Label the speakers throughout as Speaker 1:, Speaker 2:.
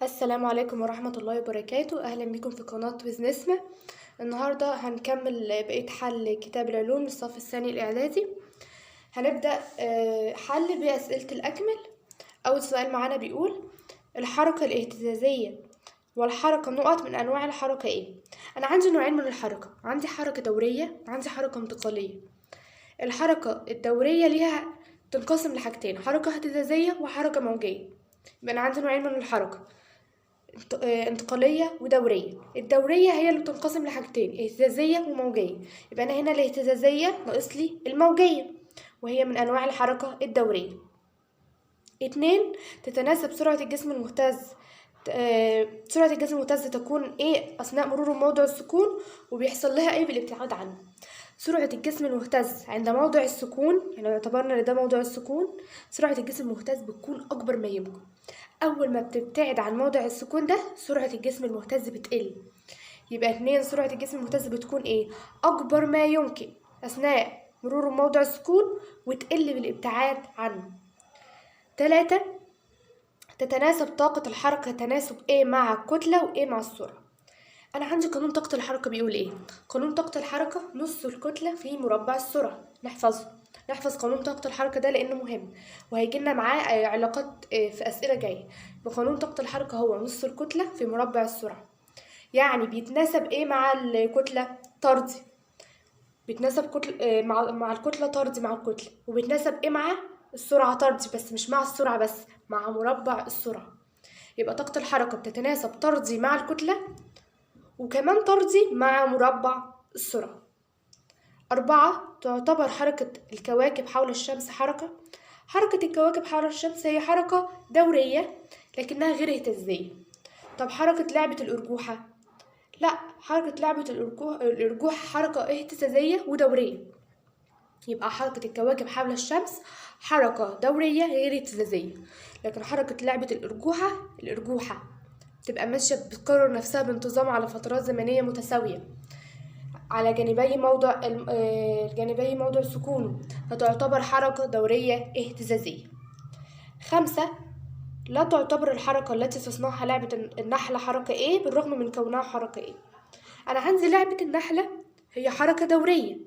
Speaker 1: السلام عليكم ورحمة الله وبركاته. أهلا بكم في قناة بزنسنا. النهاردة هنكمل بقية حل كتاب العلوم للصف الثاني الإعدادي. هنبدأ حل بأسئلة الأكمل. أول سؤال معانا بيقول: الحركة الاهتزازية والحركة نقط من أنواع الحركة إيه؟ أنا عندي نوعين من الحركة، عندي حركة دورية وعندي حركة انتقالية. الحركة الدورية ليها تنقسم لحاجتين، حركة اهتزازية وحركة موجية. يبقى أنا عندي نوعين من الحركة، انتقالية ودورية. الدورية هي اللي بتنقسم لحاجتين، اهتزازية وموجية. يبقى أنا هنا الاهتزازية ناقص لي الموجية، وهي من أنواع الحركة الدورية. 2. تتناسب سرعة الجسم المهتز. سرعة الجسم المهتز تكون ايه أثناء مروره بموضع السكون، وبيحصل لها ايه بالابتعاد عنه. سرعة الجسم المهتز عند موضع السكون، يعني لو اعتبرنا ان ده موضع السكون، سرعة الجسم المهتز بتكون أكبر ما يمكن. أول ما بتبتعد عن موضع السكون ده سرعة الجسم المهتز بتقل. يبقى 2. سرعة الجسم المهتز بتكون ايه؟ أكبر ما يمكن أثناء مروره بموضع السكون، وتقل بالابتعاد عنه. 3. تتناسب طاقة الحركة تناسب ايه مع الكتلة وايه مع السرعة. أنا عندي قانون طاقة الحركة بيقول ايه؟ قانون طاقة الحركة نص الكتلة في مربع السرعة. نحفظ قانون طاقة الحركة ده لأنه مهم، وهيجيلنا معاه علاقات في أسئلة جاية. بقانون طاقة الحركة هو نص الكتلة في مربع السرعة، يعني بيتناسب ايه مع الكتلة؟ طردي. بيتناسب كتل مع الكتلة طردي مع الكتلة، وبيتناسب ايه مع السرعة طردي، بس مش مع السرعة بس، مع مربع السرعة. يبقى طاقة الحركة بتتناسب طردي مع الكتلة، وكمان طردي مع مربع السرعة. 4. تعتبر حركة الكواكب حول الشمس حركة. حركة الكواكب حول الشمس هي حركة دورية لكنها غير اهتزازية. طب حركة لعبة الأرجوحة؟ لا، حركة لعبة الأرجوحة حركة اهتزازية ودورية. يبقى حركة الكواكب حول الشمس حركة دورية غير اهتزازية، لكن حركة لعبة الأرجوحة تبقى ماشية بتكرر نفسها بانتظام على فترات زمنية متساوية على جانبي موضع سكونه، فتعتبر حركة دورية اهتزازية. 5. لا تعتبر الحركة التي تصنعها لعبة النحلة حركة ايه بالرغم من كونها حركة ايه. أنا عندي لعبة النحلة هي حركة دورية،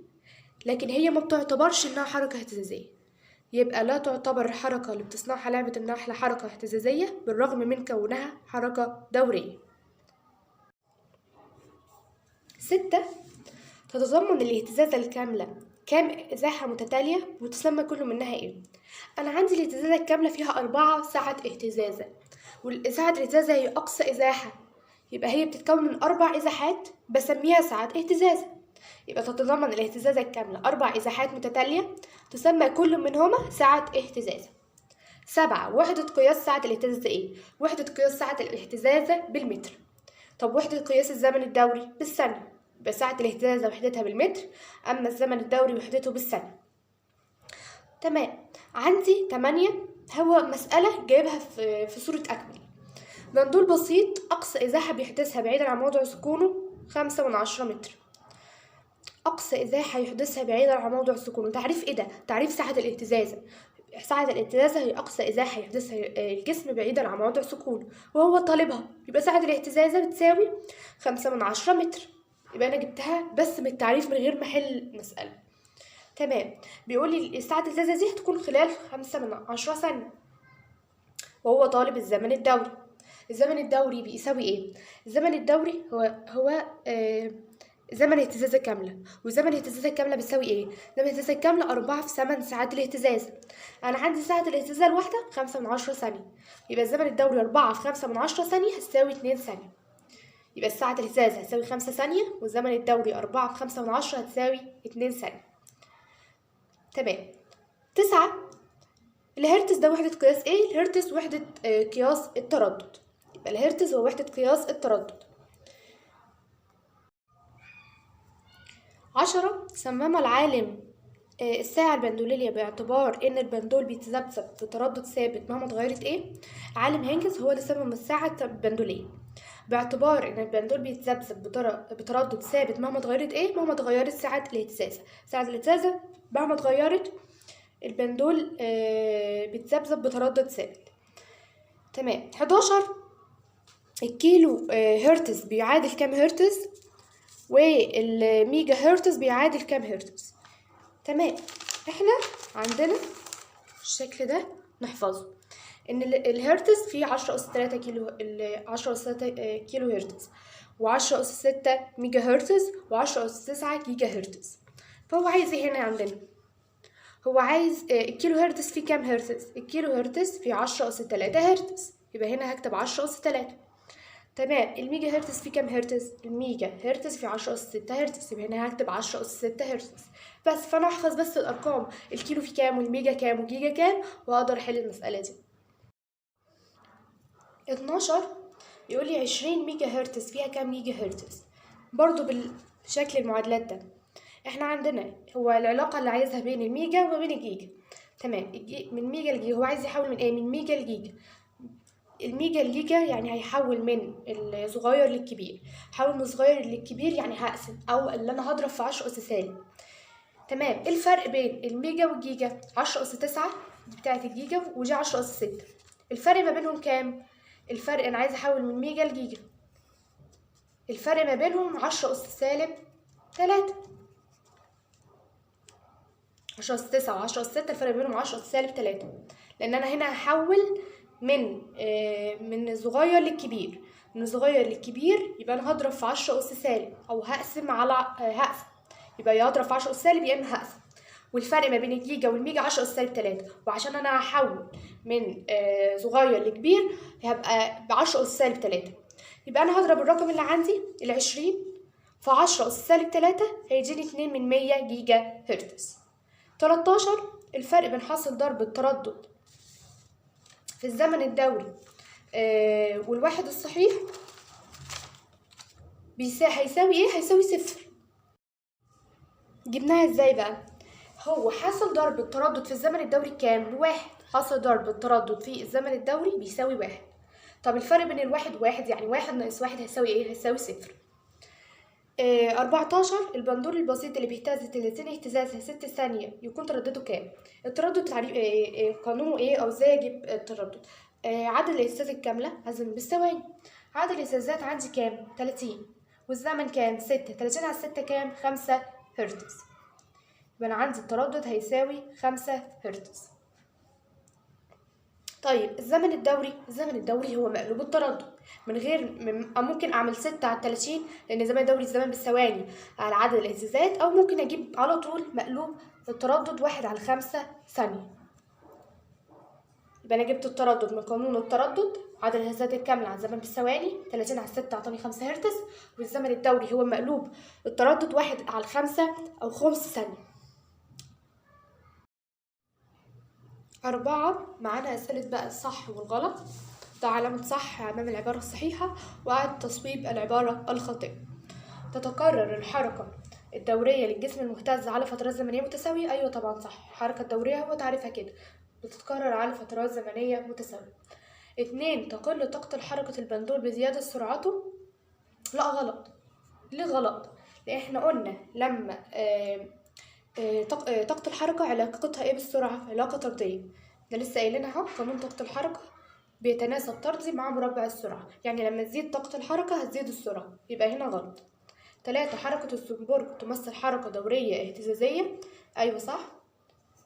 Speaker 1: لكن هي ما بتعتبرش إنها حركة اهتزازية. يبقى لا تعتبر الحركة اللي بتصنعها لعبة النحلة حركة اهتزازية بالرغم من كونها حركة دورية. 6. تتضمن الاهتزازة الكاملة كام إزاحة متتالية وتسمى كل منها إيه؟ أنا عندي الاهتزازة الكاملة فيها 4 سعة اهتزازة، والسعة الاهتزازة هي أقصى إزاحة، يبقى هي بتتكون من 4 إزاحات بسميها ساعات اهتزازة. يبقى تتضمن الاهتزازة الكاملة 4 إزاحات متتالية تسمى كل منهما سعة اهتزازة. 7. وحدة قياس سعة الاهتزازة إيه؟ وحدة قياس سعة الاهتزازة بالمتر. طب وحدة قياس الزمن الدوري بالثانية. يبقى ساعة الاهتزازة وحدتها بالمتر، أما الزمن الدوري وحدته بالثانية. تمام. عندي 8. هو مسألة جايبها في صورة أكمل. بندول بسيط أقصى إزاحة بيحدثها بعيدا عن موضع سكونه 5/10 متر. أقصى إزاحة يحدثها بعيدا عن موضع سكونه، تعريف إيه ده؟ تعريف سعة الاهتزازة. سعة الاهتزازة هي أقصى إزاحة يحدثها الجسم بعيدا عن موضع سكونه، وهو طالبها. يبقى سعة الاهتزازة بتساوي 5/10 متر. يبقى أنا جبتها بس من التعريف من غير ما أحل مسألة. تمام. بيقول لي سعة الاهتزازة دي هتكون خلال 5/10 ثانية، وهو طالب الزمن الدوري. الزمن الدوري بيساوي ايه؟ الزمن الدوري هو زمن الاهتزازة كاملة، وزمن الاهتزازة الكاملة بيساوي ايه؟ زمن الاهتزازة الكاملة 4 في 8 ساعات الاهتزاز. أنا عندي ساعة الاهتزاز الواحدة 5/10 ثانية، يبقى الزمن الدوري 4 في 5/10 ثانية هتساوي 2 ثانية. يبقى ساعة الاهتزاز هتساوي 5 ثانية، والزمن الدوري 4 في 5/10 هتساوي 2 ثانية. تمام. 9. الهرتز ده وحدة قياس ايه؟ الهرتز وحدة قياس التردد. يبقى الهرتز هو وحدة قياس التردد. 10. صمم العالم الساعة البندولية باعتبار ان البندول بيتذبذب بتردد ثابت مهما اتغيرت ايه؟ عالم هينجز هو اللي صمم الساعة البندولية باعتبار ان البندول بيتذبذب بتردد ثابت مهما اتغيرت ايه؟ مهما اتغيرت ساعة الاهتزازة. ساعة الاهتزازة مهما اتغيرت البندول بيتذبذب بتردد ثابت. تمام. 11. الكيلو هرتز بيعادل كام هرتز، والميجا هرتز بيعادل كام هرتز. تمام. احنا عندنا الشكل ده نحفظه، ان الهرتز فيه 10 أس 3 كيلو، 10 أس 3 كيلو هرتز، و10 أس 6 ميجا هرتز، و10 أس 9 جيجا هرتز. فهو عايز ايه هنا عندنا؟ هو عايز الكيلو هرتز فيه كام هرتز؟ الكيلو هرتز فيه 10 أس 3 هرتز، يبقى هنا هكتب 10 أس 3. تمام. الميجا هرتز فيه كام هرتز؟ الميجا هرتز فيه 10 أس 6 هرتز، يبقى هنا هكتب 10 أس 6 هرتز. بس فانا احفظ بس الارقام، الكيلو فيه كام، والميجا كام، والجيجا كام، واقدر احل المسألة دي. 12 يقول لي 20 ميجا هرتز فيها كام جيجا هرتز؟ برضو بشكل المعادلات ده. احنا عندنا هو العلاقة اللي عايزها بين الميجا وما بين الجيجا. تمام. من ميجا لجيجا، هو عايز يحول من ايه؟ من ميجا لجيجا. الميجا لجيجا يعني هيحول من الصغير للكبير. حول من الصغير للكبير يعني هقسم، او اللي انا هضرب في 10 أس سالب. تمام. ايه الفرق بين الميجا والجيجا؟ 10 أس 9 دي بتاعت الجيجا، ودي 10 أس 6. الفرق ما بينهم كام؟ الفرق انا عايزه احول من ميجا لجيجا، الفرق ما بينهم 10 أس سالب 3. 10 أس 9 و10 أس 6 الفرق بينهم 10 أس سالب 3، لان انا هنا هحول من الصغير للكبير. من الصغير للكبير يبقى انا هضرب في 10 أس سالب، او هقسم على هقسم، يبقى يا هضرب في 10 أس سالب يا اما هقسم. والفرق ما بين الجيجا والميجا 10 أس سالب 3، وعشان انا هحول من صغير لكبير هبقى ب 10 أس سالب 3. يبقى انا هضرب الرقم اللي عندي ال20 في 10 أس سالب 3 هيديني 2 من 100 جيجا هرتز. 13 الفرق بين حاصل ضرب التردد في الزمن الدوري والواحد الصحيح هيساوي ايه؟ هيساوي 0. جبناها ازاي بقى؟ هو حاصل ضرب التردد في الزمن الدوري كام؟ بواحد. حاصل ضرب التردد في الزمن الدوري بيساوي 1. طب الفرق بين الواحد وواحد، يعني 1 ناقص 1 هيساوي ايه؟ هيساوي 0. 14 البندول البسيط اللي بيهتز 30 اهتزازها 6 ثانية يكون تردده كام؟ التردد تعريف قانونه ايه، او ازاي اجيب التردد؟ عدد الاهتزازات الكاملة هزم بالثواني. عدد الاهتزازات عندي كام؟ 30، والزمن كام؟ 6. 30 على 6 كام؟ 5 هرتز. يبقى انا عندي التردد هيساوي 5 هرتز. طيب الزمن الدوري هو مقلوب التردد. من غير ممكن اعمل 6 على 30 لان الزمن الدوري الزمن بالثواني على عدد الاهتزازات، او ممكن اجيب على طول مقلوب التردد 1 على 5 ثانية. يبقى انا جبت التردد من قانون التردد، عدد الاهتزازات الكاملة على الزمن بالثواني، 30 على 6 اعطاني 5 هرتز، والزمن الدوري هو مقلوب التردد 1 على 5 او خمس ثانية. 4 معانا أسئلة بقى الصح والغلط. ده علامة صح أمام العبارة الصحيحة، وإعادة تصويب العبارة الخاطئة. تتكرر الحركة الدورية للجسم المهتز على فترات زمنية متساوية. أيوة طبعا صح، الحركة الدورية هو تعريفها كده، بتتكرر على فترات زمنية متساوية. 2 تقل طاقة حركة البندول بزيادة سرعته. لا غلط. ليه غلط؟ لأن احنا قلنا لما طاقة الحركة علاقتها ايه بالسرعة؟ علاقة طردية. ده لسه قايلينها اهو، قانون طاقة الحركة بيتناسب طردي مع مربع السرعة، يعني لما تزيد طاقة الحركة هتزيد السرعة، يبقى هنا غلط. 3 حركة الزنبرك تمثل حركة دورية اهتزازية. أيوة صح،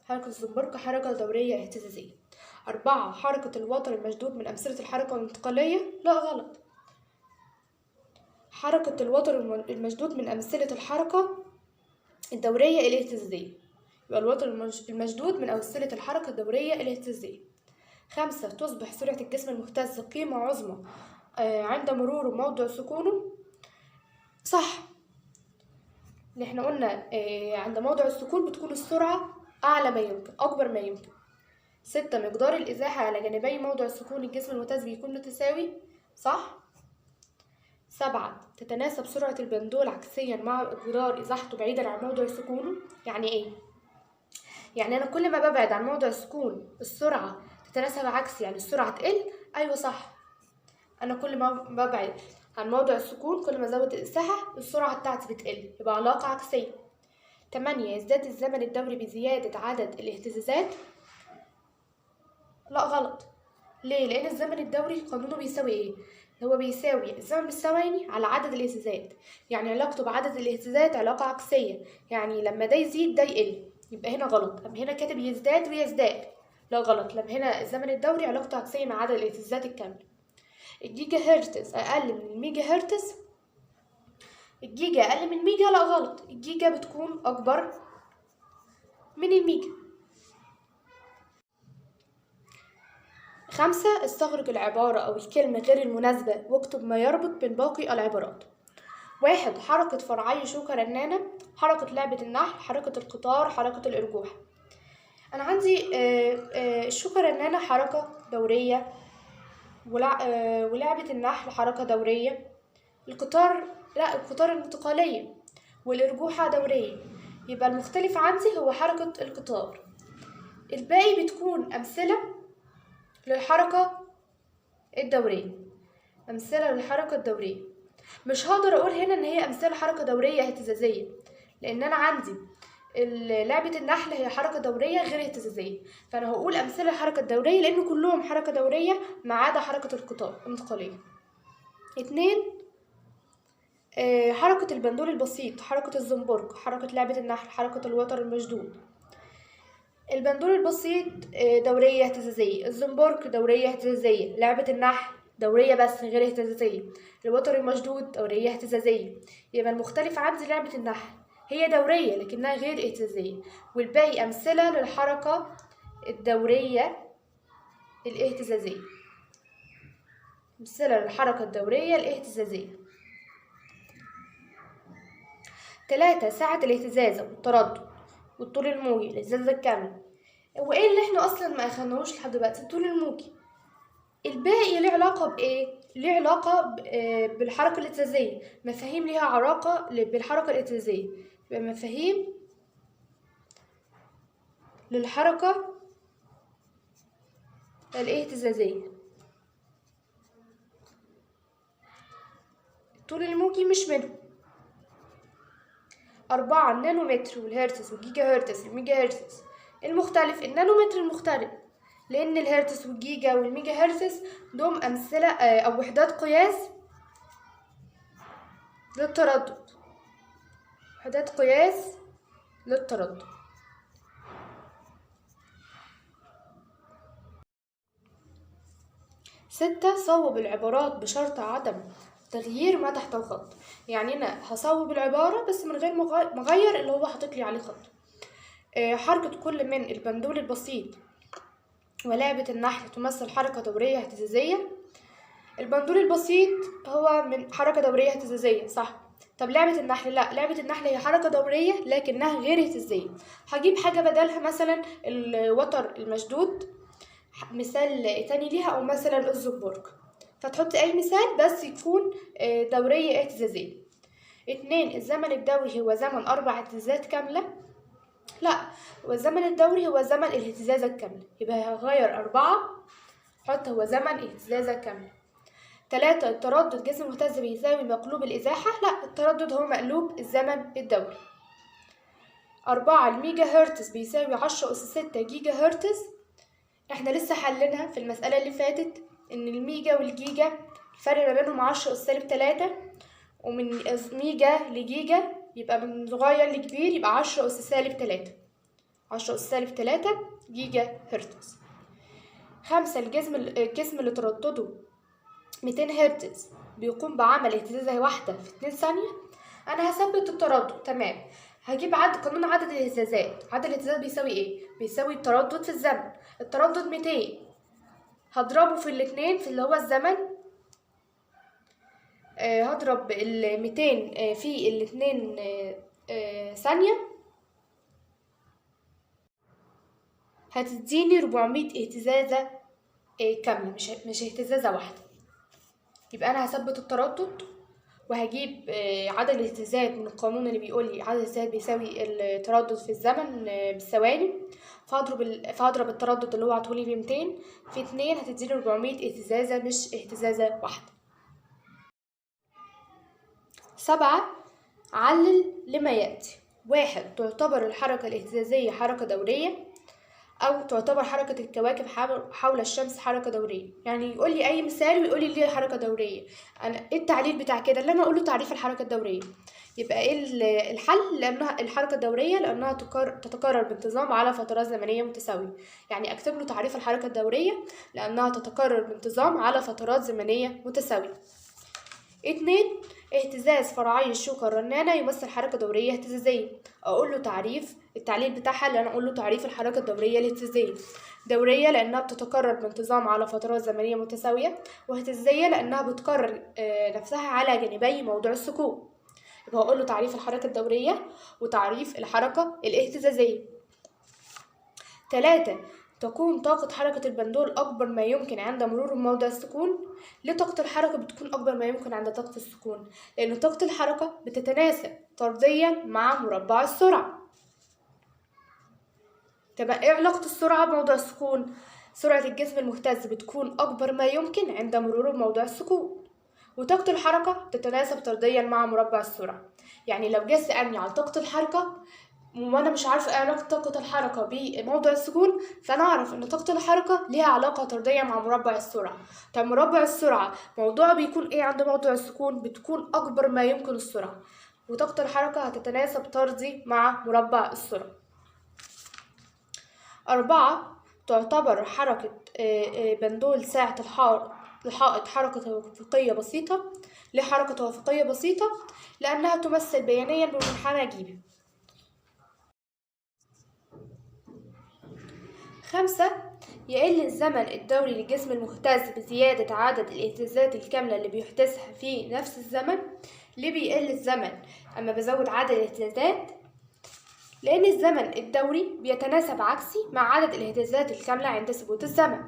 Speaker 1: حركة الزنبرك حركة دورية اهتزازية. 4 حركة الوتر المشدود من أمثلة الحركة الانتقالية. لا غلط. حركة الوتر المشدود من أمثلة الحركة الدورية الاهتزازية، يبقى الوتر المشدود من أمثلة الحركة الدورية الاهتزازية. 5 تصبح سرعة الجسم المهتز قيمة عظمى عند مرور موضع سكونه. صح، اللي احنا قلنا عند موضع السكون بتكون السرعة أعلى ما يمكن، أكبر ما يمكن. 6 مقدار الإزاحة على جانبي موضع سكون الجسم المهتز بيكون متساوي. صح. 7 تتناسب سرعة البندول عكسيا مع مقدار إزاحته بعيدا عن موضع سكونه. يعني إيه؟ يعني أنا كل ما ببعد عن موضع السكون السرعة تتناسب عكسي، يعني السرعة تقل. أيوة صح، أنا كل ما ببعد عن موضع السكون كل ما أزود الإزاحة السرعة بتاعتي بتقل، يبقى علاقة عكسية. 8 يزداد الزمن الدوري بزيادة عدد الاهتزازات. لا غلط. ليه؟ لأن الزمن الدوري قانونه بيساوي إيه؟ هو بيساوي الزمن بالثواني على عدد الاهتزازات، يعني علاقته بعدد الاهتزازات علاقة عكسية، يعني لما ده يزيد ده يقل، يبقى هنا غلط. أما هنا كاتب يزداد ويزداد، لا غلط. لما هنا الزمن الدوري علاقته عكسية مع عدد الاهتزازات الكاملة. الجيجا هرتز أقل من الميجا هرتز، الجيجا أقل من الميجا، لا غلط، الجيجا بتكون أكبر من الميجا. 5. استخرج العبارة أو الكلمة غير المناسبة واكتب ما يربط بين باقي العبارات. 1. حركة فرعي شوكة رنانة، حركة لعبة النحل، حركة القطار، حركة الأرجوحة. أنا عندي الشوكة رنانة حركة دورية، ولعبة النحل حركة دورية. القطار لا، القطار انتقالية، والأرجوحة دورية. يبقى المختلف عندي هو حركة القطار. الباقي بتكون أمثلة للحركة الدورية، أمثلة للحركة الدورية. مش هقدر أقول هنا إن هي أمثلة حركة دورية اهتزازية، لأن أنا عندي لعبة النحل هي حركة دورية غير اهتزازية، فأنا هقول أمثلة الحركة الدورية لأن كلهم حركة دورية ما عدا حركة القطار انتقالية. 2. حركة البندول البسيط، حركة الزنبرك، حركة لعبة النحل، حركة الوتر المشدود. البندول البسيط دورية اهتزازية، الزنبرك دورية اهتزازية، لعبة النحل دورية بس غير اهتزازية، الوتر المشدود دورية اهتزازية. يبقى المختلف عندي لعبة النحل هي دورية لكنها غير اهتزازية، والباقي أمثلة للحركة الدورية الاهتزازية، أمثلة للحركة الدورية الاهتزازية. 3. سعة الاهتزاز والتردد والطول الموجي الاهتزاز الكامل. وايه اللي احنا اصلا ما اخدناهوش لحد دلوقتي؟ الطول الموجي. الباقي ليه علاقة بايه؟ ليه علاقة بالحركة الاهتزازية، مفاهيم ليها علاقة بالحركة الاهتزازية، يبقى مفاهيم للحركة الاهتزازية. الطول الموجي مش منه. 4. النانومتر والهرتز والجيجا هرتز والميجا هرتز. المختلف النانومتر المختلف لأن الهرتز والجيجا والميجا هرتز دوم أمثلة أو وحدات قياس للتردد، وحدات قياس للتردد. 6. صوب العبارات بشرط عدم تغيير ما تحت الخط، يعني أنا هصوب العبارة بس من غير ما أغير اللي هو حاططلي عليه خط. حركة كل من البندول البسيط ولعبة النحل تمثل حركة دورية اهتزازية. البندول البسيط هو من حركة دورية اهتزازية، صح. طب لعبة النحل لا، لعبة النحل هي حركة دورية لكنها غير اهتزازية. هجيب حاجة بدلها، مثلا الوتر المشدود مثال تاني ليها، أو مثلا الزنبرك، فتحط أي مثال بس يكون دورية اهتزازية. 2. الزمن الدوري هو زمن 4 اهتزازات كاملة. لا، والزمن الدوري هو زمن الاهتزاز الكاملة، يبقى هغير 4 حط هو زمن اهتزاز كاملة. 3. التردد جسم مهتز بيساوي مقلوب الإزاحة. لا، التردد هو مقلوب الزمن الدوري. 4. الميجا هرتز بيساوي 10 أس 6 جيجا هرتز. احنا لسه حلينها في المسألة اللي فاتت ان الميجا والجيجا الفرق ما بينهم 10 أس-3، ومن ميجا لجيجا يبقى من صغير لكبير يبقى 10 أس-3، 10 أس-3 جيجا هرتز. 5. الجسم اللي تردده 200 هرتز بيقوم بعمل اهتزازة واحدة في 2 ثانية. أنا هثبت التردد، تمام. هجيب قانون عدد الاهتزازات. عدد الاهتزازات بيساوي ايه؟ بيساوي التردد في الزمن. التردد 200 هضربه في الاتنين في اللي هو الزمن. هضرب 200 في الاتنين ثانية، هتديني 400 اهتزازة كاملة، مش اهتزازة واحدة. يبقى أنا هثبت التردد وهجيب عدد الاهتزازات من القانون اللي بيقول لي عدد الاهتزازات بيساوي التردد في الزمن بالثواني، فهضرب التردد اللي هو عطولي ب200 في 2 هتديني 400 اهتزازة مش اهتزازة واحدة. 7. علل لما يأتي. 1. تعتبر الحركة الاهتزازية حركة دورية. أو تعتبر حركة الكواكب حول الشمس حركة دورية. يعني يقول لي أي مثال ويقول لي ليه حركة دورية. أنا إيه التعليل بتاع كده؟ اللي أنا أقول له تعريف الحركة الدورية. يبقى إيه الحل؟ لأنها الحركة الدورية لأنها تتكرر بانتظام على فترات زمنية متساوية. يعني أكتب له تعريف الحركة الدورية لأنها تتكرر بانتظام على فترات زمنية متساوية. 2. اهتزاز فرعي الشوكة الرنانة يمثل حركة دورية اهتزازية. أقول له التعليل بتاعها اللي أنا أقول له تعريف الحركة الدورية الاهتزازية. دورية لأنها بتتكرر بانتظام على فترات زمنية متساوية، واهتزازية لأنها بتكرر نفسها على جانبي موضوع السكون. يبقى هقول له تعريف الحركة الدورية وتعريف الحركة الاهتزازية. 3. تكون طاقة حركة البندول أكبر ما يمكن عند مرور موضع السكون. ليه طاقة الحركة بتكون أكبر ما يمكن عند طاقة السكون؟ لأن طاقة الحركة بتتناسب طرديا مع مربع السرعة. طب إيه علاقة السرعة بموضوع السكون؟ سرعة الجسم المهتز بتكون أكبر ما يمكن عند مرور بموضع السكون، وطاقة الحركة تتناسب طرديا مع مربع السرعة. يعني لو جه سألني عن طاقة الحركة وانا مش عارفه ايه علاقه طاقه الحركه بموضع السكون، فانا اعرف ان طاقه الحركه ليها علاقه طرديه مع مربع السرعه. طب مربع السرعه موضوعه بيكون ايه عند موضع السكون؟ بتكون اكبر ما يمكن السرعه، وطاقه الحركه هتتناسب طردي مع مربع السرعه. 4. تعتبر حركه بندول ساعه الحائط حركه توافقيه بسيطه. ليه حركه توافقيه بسيطه؟ لانها تمثل بيانيا بمنحنى جيبي. 5. يقل الزمن الدوري للجسم المهتز بزيادة عدد الاهتزازات الكاملة اللي بيحدثها في نفس الزمن. ليه بيقل الزمن أما بزود عدد الاهتزازات؟ لأن الزمن الدوري بيتناسب عكسي مع عدد الاهتزازات الكاملة عند ثبوت الزمن.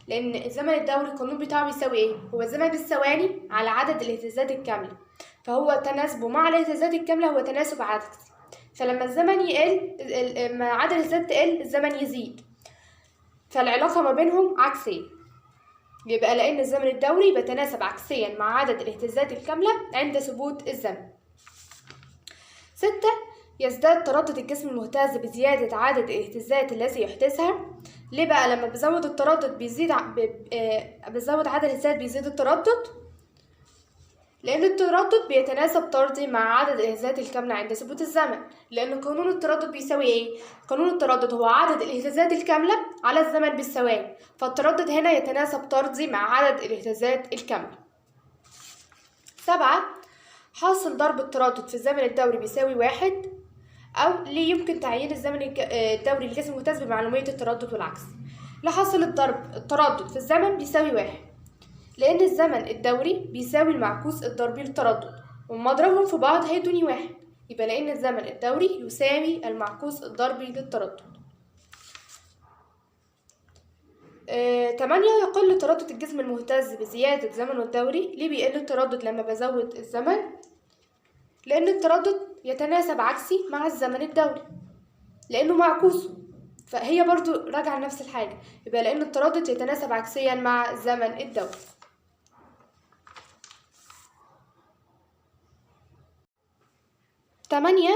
Speaker 1: لأن الزمن الدوري القانون بتاعه بيساوي إيه؟ هو الزمن بالثواني على عدد الاهتزازات الكاملة، فهو تناسبه مع الاهتزازات الكاملة هو تناسب عكسي. فلما الزمن يقل، لما عدد الاهتزازات تقل الزمن يزيد، فالعلاقة ما بينهم عكسية. يبقى لأن الزمن الدوري بيتناسب عكسيا مع عدد الاهتزازات الكاملة عند ثبوت الزمن. 6. يزداد تردد الجسم المهتز بزيادة عدد الاهتزازات التي يحدثها. ليه بقى لما بزود التردد بزود عدد الاهتزازات بيزيد التردد؟ لأن التردد بيتناسب طردي مع عدد الاهتزازات الكاملة عند ثبوت الزمن. لأن قانون التردد بيساوي إيه؟ قانون التردد هو عدد الاهتزازات الكاملة على الزمن بالثواني، فالتردد هنا يتناسب طردي مع عدد الاهتزازات الكاملة. 7. حاصل ضرب التردد في الزمن الدوري بيساوي 1. أو ليه يمكن تعيين الزمن الدوري للجسم المهتز بمعلومية التردد والعكس. لحاصل التردد في الزمن بيساوي 1 لأن الزمن الدوري بيساوي المعكوس الضربي للتردد، وما اضربهم في بعض هيدوني 1. يبقى لأن الزمن الدوري يساوي المعكوس الضربي للتردد. 8. يقل تردد الجسم المهتز بزيادة زمنه الدوري. ليه بيقل التردد لما بزود الزمن؟ لأن التردد يتناسب عكسي مع الزمن الدوري لأنه معكوسه، فهي برضو راجعة لنفس الحاجة. يبقى لأن التردد يتناسب عكسيا مع الزمن الدوري. 8.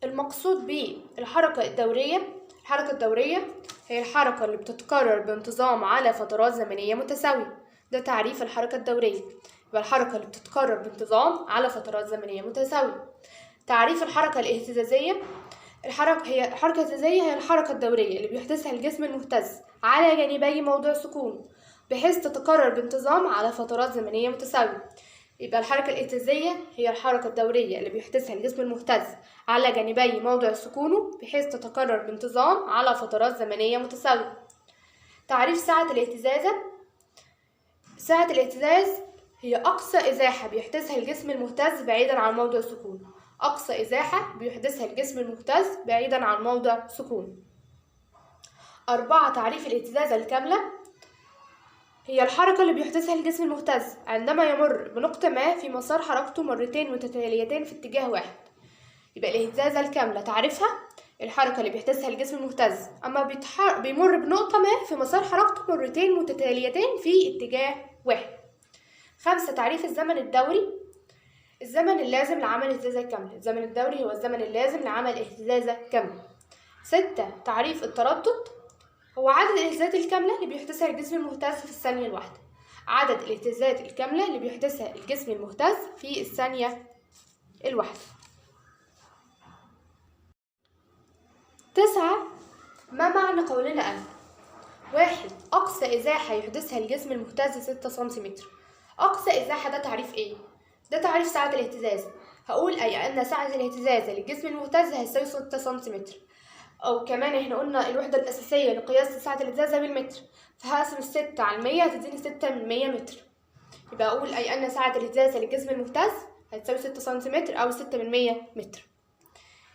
Speaker 1: المقصود بالحركة الدورية. الحركة الدورية هي الحركة اللي بتتكرر بانتظام على فترات زمنية متساوية. ده تعريف الحركة الدورية. يبقى الحركة اللي بتتكرر بانتظام على فترات زمنية متساوية. تعريف الحركة الاهتزازية. الحركة الاهتزازية هي الحركة الدورية اللي بيحدثها الجسم المهتز على جانبي موضوع سكون بحيث تتكرر بانتظام على فترات زمنية متساوية. يبقى الحركة الاهتزازية هي الحركة الدورية اللي بيحدثها الجسم المهتز على جانبي موضع سكونه بحيث تتكرر بانتظام على فترات زمنية متساوية. تعريف ساعة الاهتزازة. ساعة الاهتزاز هي أقصى إزاحة بيحدثها الجسم المهتز بعيدا عن موضع سكون. أقصى إزاحة بيحدثها الجسم المهتز بعيدا عن موضع سكون. 4. تعريف الاهتزازة الكاملة. هي الحركة اللي بيحدثها الجسم المهتز عندما يمر بنقطة ما في مسار حركته مرتين متتاليتين في اتجاه واحد. يبقى الاهتزازة الكاملة تعرفها الحركة اللي بيحدثها الجسم المهتز أما بيمر بنقطة ما في مسار حركته مرتين متتاليتين في اتجاه واحد. 5. تعريف الزمن الدوري. الزمن اللازم لعمل اهتزازة كاملة. الزمن الدوري هو الزمن اللازم لعمل اهتزازة كاملة. 6. تعريف التردد. هو عدد الاهتزازات الكاملة اللي بيحدثها الجسم المهتز في الثانية الواحدة. عدد الاهتزازات الكاملة اللي بيحدثها الجسم المهتز في الثانية الواحدة. 9. ما معنى قولنا أن 1. أقصى إزاحة يحدثها الجسم المهتز 6 سنتيمتر. أقصى إزاحة ده تعريف إيه؟ ده تعريف سعة الاهتزاز. هقول أي أن سعة الاهتزاز للجسم المهتز هتساوي 6 سنتيمتر. أو كمان إحنا قلنا الوحدة الأساسية لقياس سعة الاهتزاز بالمتر، فهقسم 6 على 100 هتديني 6 من 100 متر. يبقى أقول أي أن سعة الاهتزاز للجسم المهتز هتساوي 6 سنتيمتر أو 6 من 100 متر.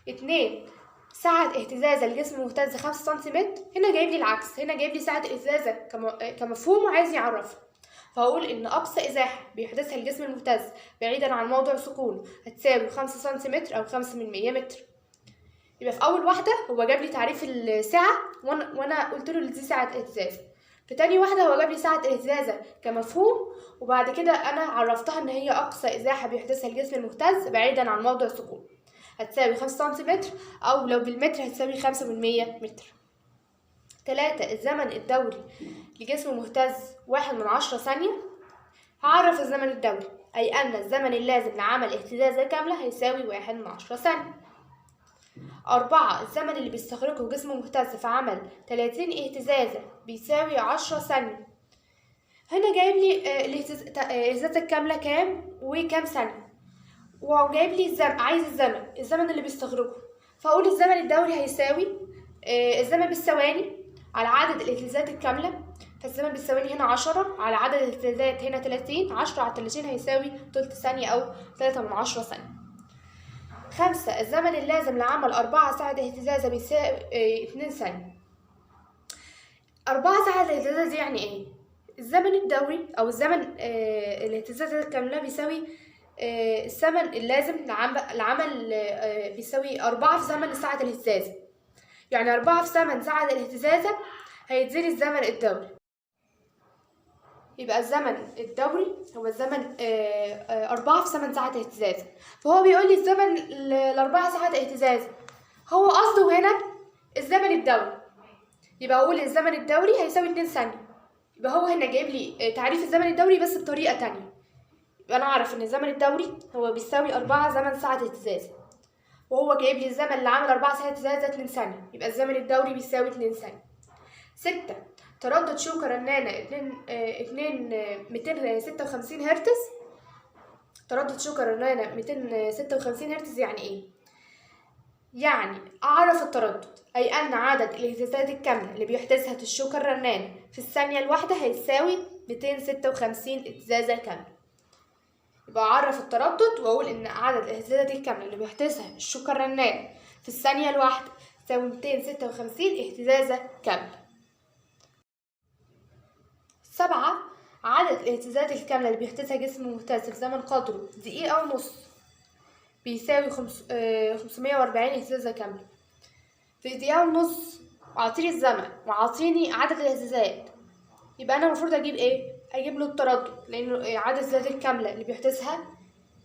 Speaker 1: 2. سعة اهتزاز الجسم المهتز 5 سنتيمتر. هنا جايب لي العكس، هنا جايب لي سعة الاهتزاز كمفهوم وعايز يعرفها. فهقول إن أقصى إزاحة بيحدثها الجسم المهتز بعيدا عن موضع سكونه هتساوي 5 سنتيمتر أو 5 من 100 متر. يبقى في أول واحدة هو جاب لي تعريف السعة وأنا قلت له دي سعة اهتزاز. في تاني واحدة هو جاب لي سعة الاهتزاز كمفهوم، وبعد كده أنا عرفتها إن هي أقصى إزاحة بيحدثها الجسم المهتز بعيدا عن موضع سكونه هتساوي 5 سنتيمتر، أو لو بالمتر هتساوي 5 من 100 متر. 3. الزمن الدوري لجسم مهتز 1/10 ثانية. هعرف الزمن الدوري أي أن الزمن اللازم لعمل اهتزازة كاملة هيساوي 1/10 ثانية. 4. الزمن اللي بيستغرقه جسم مهتز في عمل 30 اهتزازة بيساوي 10 ثانية. هنا جايب لي الاهتزازة الكاملة كام وكام ثانية، وجايب لي عايز الزمن اللي بيستغرقه. فأقول الزمن الدوري هيساوي الزمن بالثواني على عدد الاهتزازات الكاملة. فالزمن بالثواني هنا 10 على عدد الاهتزازات هنا 30، 10 على 30 هيساوي تلت ثانية أو 3/10 ثانية. 5. الزمن اللازم لعمل 4 ساعات اهتزازة بيساوي 2 ثانية. 4 ساعات اهتزازة دي يعني ايه؟ الزمن الدوري أو الزمن الاهتزازات الكاملة بيساوي الزمن اللازم لعمل بيساوي 4 في زمن ساعة الاهتزازة. يعني 4 في زمن ساعة الاهتزازة هيديني الزمن الدوري. يبقى الزمن الدوري هو الزمن 4 في زمن ساعة اهتزازة. فهو بيقول لي الزمن ل4 ساعات اهتزازة، هو قصده هنا الزمن الدوري. يبقى أقول الزمن الدوري هيساوي 2 ثانية. يبقى هو هنا جايب لي تعريف الزمن الدوري بس بطريقة تانية. يبقى أنا أعرف إن الزمن الدوري هو بيساوي 4 زمن ساعة اهتزازة، وهو جايب لي الزمن اللي عمل 4 ساعات اهتزازة 2 ثانية. يبقى الزمن الدوري بيساوي 2 ثانية. 6. تردد شوكة رنانة 256 هرتز. تردد شوكة رنانة 256 هرتز يعني ايه؟ يعني أعرف التردد أي أن عدد الاهتزازات الكاملة اللي بيحدثها الشوكة الرنانة في الثانية الواحدة هيساوي 256 اهتزازة كاملة. يبقى أعرف التردد وأقول إن عدد الاهتزازات الكاملة اللي بيحدثها الشوكة الرنانة في الثانية الواحدة تساوي 256 اهتزازة كاملة. 7. عدد الاهتزازات الكاملة اللي بيحدثها جسم مهتز في زمن قدره دقيقة ونص بيساوي 540 اهتزازة كاملة. في دقيقة ونص وعطيني الزمن وعطيني عدد الاهتزازات، يبقى أنا المفروض أجيب إيه؟ أجيب له التردد، لأنه عدد الاهتزازات الكاملة اللي بيحدثها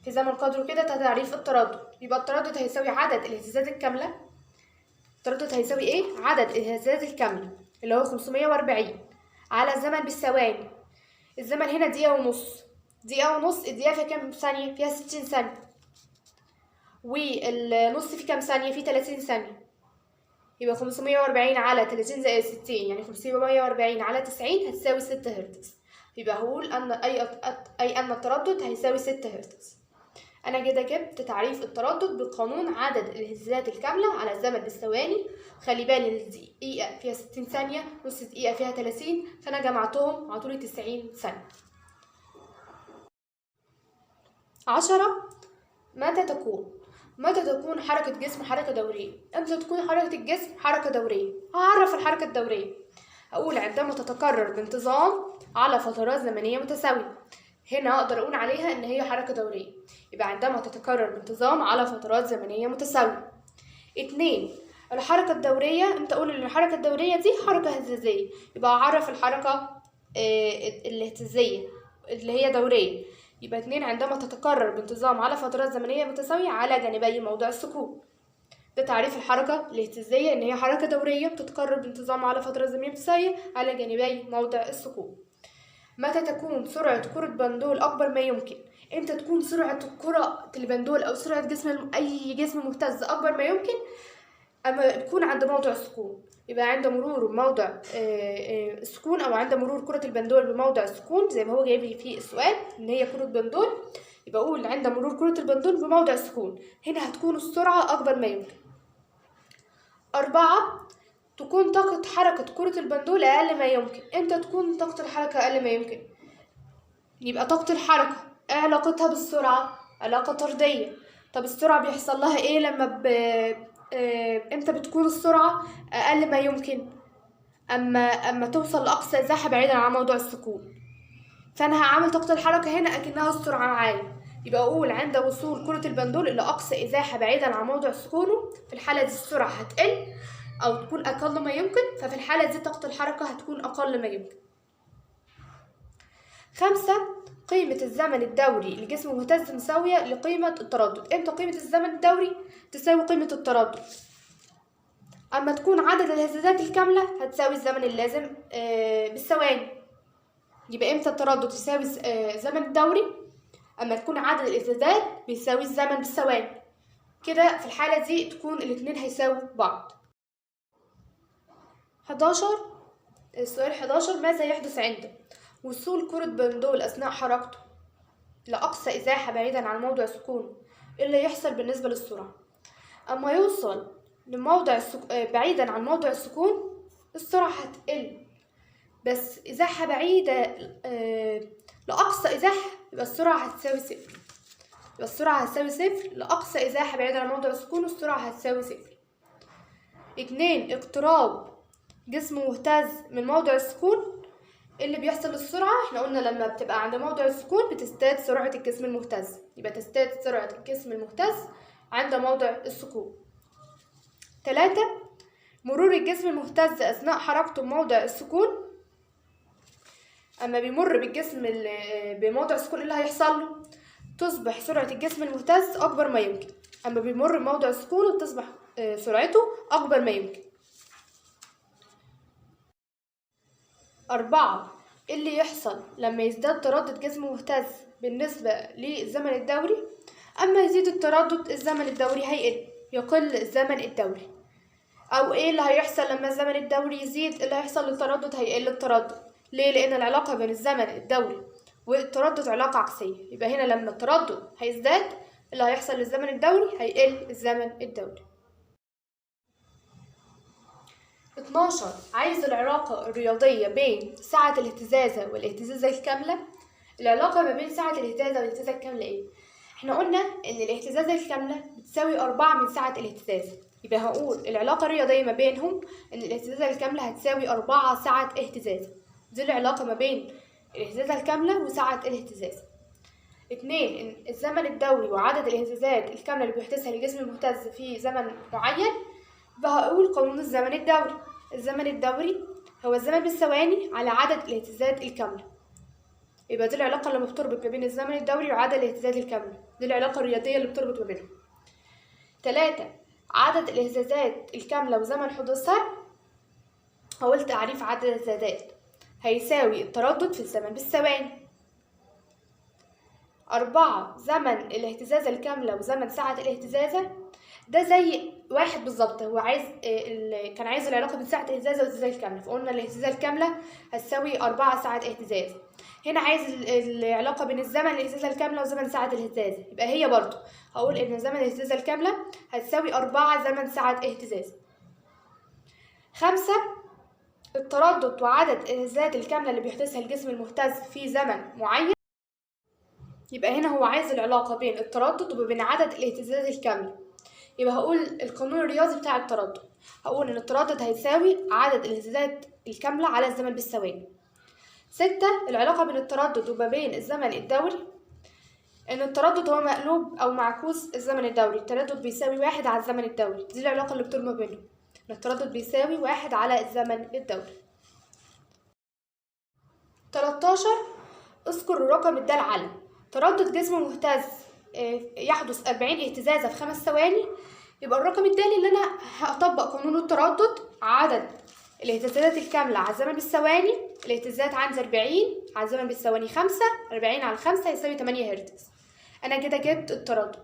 Speaker 1: في زمن قدره كده تعريف التردد. يبقى التردد هيساوي عدد الاهتزازات الكاملة. التردد هيساوي إيه؟ عدد الاهتزازات الكاملة اللي هو 540 على الزمن بالثواني. الزمن هنا دقيقة ونص. دقيقة ونص الدقيقة فيها كام ثانية؟ فيها 60 ثانية. والنص فيه كام ثانية؟ فيه 30 ثانية. يبقى 540 على 30 زائد 60 يعني 540 على 90 هتساوي 6 هرتز. يبقى هقول أن أي أن التردد هيساوي 6 هرتز. أنا كده جبت تعريف التردد بقانون عدد الاهتزازات الكاملة على الزمن بالثواني. خلي بالي الدقيقة فيها 60 ثانية، نص دقيقة فيها 30، فأنا جمعتهم عطولي 90 ثانية. 10. متى تكون حركة جسم حركة دورية؟ امتى تكون حركة الجسم حركة دورية؟ هعرف الحركة الدورية. أقول عندما تتكرر بانتظام على فترات زمنية متساوية. هنا أقدر أقول عليها إن هي حركة دورية. يبقى عندما تتكرر بانتظام على فترات زمنية متساوية. 2. الحركة الدورية، امتى أقول إن الحركة الدورية دي حركة اهتزازية؟ يبقى أعرف الحركة الاهتزازية اللي هي دورية. يبقى 2. عندما تتكرر بانتظام على فترات زمنية متساوية على جانبي موضع السكون. ده تعريف الحركة الاهتزازية، إن هي حركة دورية بتتكرر بانتظام على فترة زمنية متساوية على جانبي موضع السكون. متى تكون سرعة كرة بندول أكبر ما يمكن؟ إمتى تكون سرعة كرة البندول أو سرعة أي جسم مهتز أكبر ما يمكن؟ أما يكون عند موضع السكون. يبقى عند مرور موضع السكون، أو عند مرور كرة البندول بموضع السكون زي ما هو جايب لي في السؤال إن هي كرة بندول، يبقى أقول عند مرور كرة البندول بموضع السكون، هنا هتكون السرعة أكبر ما يمكن. 4. تكون طاقة حركة كرة البندول أقل ما يمكن. إمتى تكون طاقة الحركة أقل ما يمكن؟ يبقى طاقة الحركة إيه علاقتها بالسرعة؟ علاقة طردية. طب السرعة بيحصل لها إيه لما إمتى بتكون السرعة أقل ما يمكن؟ أما توصل لأقصى إزاحة بعيدا عن موضع السكون. فأنا هعمل طاقة الحركة هنا أكنها السرعة معايا، يبقى أقول عند وصول كرة البندول إلى أقصى إزاحة بعيدا عن موضع سكونه، في الحالة دي السرعة هتقل أو تكون أقل ما يمكن، ففي الحالة دي طاقة الحركة هتكون أقل ما يمكن. 5. قيمة الزمن الدوري لجسم مهتز مساوية لقيمة التردد. إمتى قيمة الزمن الدوري تساوي قيمة التردد؟ أما تكون عدد الهزازات الكاملة هتساوي الزمن اللازم بالثواني. يبقى إمتى التردد يساوي الزمن الدوري؟ أما تكون عدد الإهتزازات بيساوي الزمن بالثواني. كده في الحالة دي تكون الاتنين هيساووا بعض. 11. السؤال 11: ماذا يحدث عند وصول كرة بندول أثناء حركته لأقصى إزاحة بعيدا عن موضع سكونه؟ إيه اللي يحصل بالنسبة للسرعة؟ أما يوصل لموضع بعيدا عن موضع السكون السرعة هتقل، بس إزاحة بعيدة لأقصى إزاحة يبقى السرعة هتساوي صفر. يبقى السرعة هتساوي صفر لأقصى إزاحة بعيدا عن موضع السكون، السرعة هتساوي صفر. 2. اقتراب جسم مهتز من موضع السكون. اللي بيحصل للسرعة احنا قلنا لما بتبقى عند موضع السكون بتزداد سرعة الجسم المهتز، يبقى تزداد سرعة الجسم المهتز عند موضع السكون. 3. مرور الجسم المهتز أثناء حركته بموضع السكون. أما بيمر بالجسم بموضع السكون اللي هيحصل له؟ تصبح سرعة الجسم المهتز أكبر ما يمكن. أما بيمر بموضع السكون وتصبح سرعته أكبر ما يمكن. 4. اللي يحصل لما يزداد تردد جسم مهتز بالنسبة للزمن الدوري؟ أما يزيد التردد الزمن الدوري يقل الزمن الدوري. أو إيه اللي هيحصل لما الزمن الدوري يزيد؟ اللي هيحصل للتردد هيقل التردد. ليه؟ لأن العلاقة بين الزمن الدوري والتردد علاقة عكسية. يبقى هنا لما التردد هيزداد اللي هيحصل للزمن الدوري هيقل الزمن الدوري. 12. عايز العلاقة الرياضية بين سعة الاهتزازة والاهتزازة الكاملة. العلاقة ما بين سعة الاهتزازة والاهتزازة الكاملة ايه؟ احنا قلنا ان الاهتزازة الكاملة بتساوي 4 من سعة الاهتزازة، يبقى هقول العلاقة الرياضية ما بينهم ان الاهتزازة الكاملة هتساوي 4 سعة اهتزازة. دي العلاقة ما بين الاهتزازة الكاملة وسعة الاهتزازة. 2. ان الزمن الدوري وعدد الاهتزازات الكاملة اللي بيحدثها لجسم مهتز في زمن معين. فهقول قانون الزمن الدوري. الزمن الدوري هو الزمن بالثواني على عدد الاهتزازات الكاملة. يبقى دي العلاقة اللي بتربط ما بين الزمن الدوري وعدد الاهتزازات الكاملة، دي العلاقة الرياضية اللي بتربط ما بينهم. 3. عدد الاهتزازات الكاملة وزمن حدوثها. هقول تعريف عدد الاهتزازات هيساوي التردد في الزمن بالثواني. 4. زمن الاهتزازة الكاملة وزمن سعة الاهتزازة. ده زي واحد بالظبط، هو عايز كان عايز العلاقة بين سعة الاهتزاز والاهتزاز الكاملة، فقلنا الاهتزاز الكاملة هتساوي 4 ساعات اهتزاز. هنا عايز العلاقة بين الزمن الاهتزاز الكاملة وزمن ساعة الاهتزاز، يبقى هي برضو هقول ان زمن الاهتزاز الكاملة هتساوي 4 زمن ساعة اهتزاز. 5. التردد وعدد الاهتزازات الكاملة اللي بيحدثها الجسم المهتز في زمن معين. يبقى هنا هو عايز العلاقة بين التردد وبين عدد الاهتزازات الكاملة، يبقى هقول القانون الرياضي بتاع التردد، هقول ان التردد هيساوي عدد الاهتزازات الكاملة على الزمن بالثواني. 6. العلاقة بين التردد وما بين الزمن الدوري. ان التردد هو مقلوب او معكوس الزمن الدوري، التردد بيساوي 1 على الزمن الدوري، دي العلاقة اللي بتربط بينهم، ان التردد بيساوي 1 على الزمن الدوري. 13. اذكر الرقم الدال على تردد جسم مهتز يحدث 40 اهتزازة في 5 ثواني. يبقى الرقم التالي اللي انا هطبق قانون التردد، عدد الاهتزازات الكاملة على الزمن بالثواني. الاهتزازات عندي 40 على الزمن بالثواني 5، 40 على 5 يساوي 8 هرتز. انا كده جبت التردد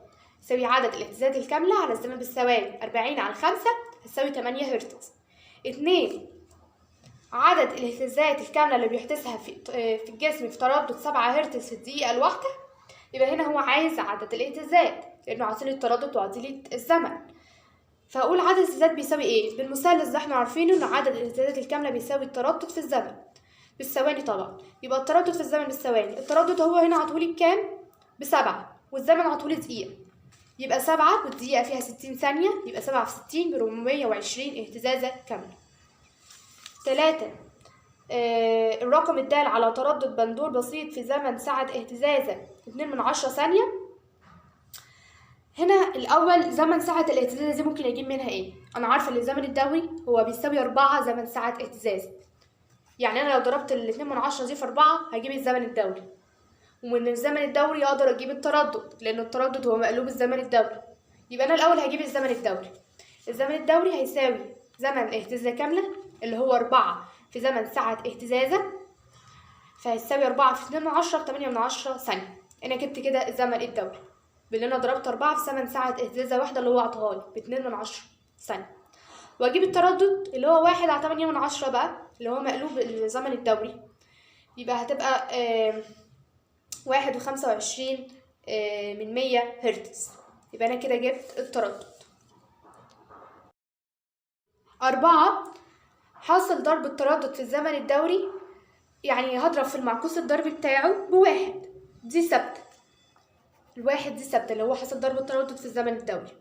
Speaker 1: يساوي عدد الاهتزازات الكاملة على الزمن بالثواني 40 على 5 يساوي 8 هرتز. 2 عدد الاهتزازات الكاملة اللي بيحدثها في الجسم في تردد 7 هرتز في الدقيقة الواحدة. يبقى هنا هو عايز عدد الاهتزازات لأنه عاطيلي التردد وعاطيلي الزمن، فأقول عدد الاهتزازات بيساوي إيه؟ بالمثلث ده احنا عارفينه إن عدد الاهتزازات الكاملة بيساوي التردد في الزمن بالثواني طبعا. يبقى التردد في الزمن بالثواني، التردد هو هنا عطولي بكام؟ ب7، والزمن عطولي دقيقة. يبقى 7 والدقيقة فيها 60 ثانية، يبقى 7 في 60 ب420 اهتزازة كاملة. 3 الرقم الدال على تردد بندول بسيط في زمن سعة اهتزازة 2/10 ثانية. هنا الأول زمن سعة الاهتزاز دي ممكن أجيب منها إيه؟ أنا عارفة إن الزمن الدوري هو بيساوي 4 زمن سعة اهتزاز، يعني أنا لو ضربت 2/10 دي في 4 هجيب الزمن الدوري، ومن الزمن الدوري أقدر أجيب التردد لأن التردد هو مقلوب الزمن الدوري. يبقى أنا الأول هجيب الزمن الدوري. الزمن الدوري هيساوي زمن اهتزازة كاملة اللي هو 4 في زمن سعة اهتزازة، فهيساوي 4 في 2/10 ب8/10 ثانية. أنا جبت كده الزمن الدوري باللي أنا ضربت 4 في زمن سعة اهتزازة واحدة اللي هو عطاهالي ب2/10 ثانية. وأجيب التردد اللي هو 1 على 8/10 بقى اللي هو مقلوب الزمن الدوري، يبقى هتبقى 1.25 هرتز. يبقى أنا كده جبت التردد. 4 حاصل ضرب التردد في الزمن الدوري، يعني هضرب في المعكوس الضربي بتاعه ب1، دي ثابتة. الواحد دي ثابتة اللي هو حاصل ضرب التردد في الزمن الدوري.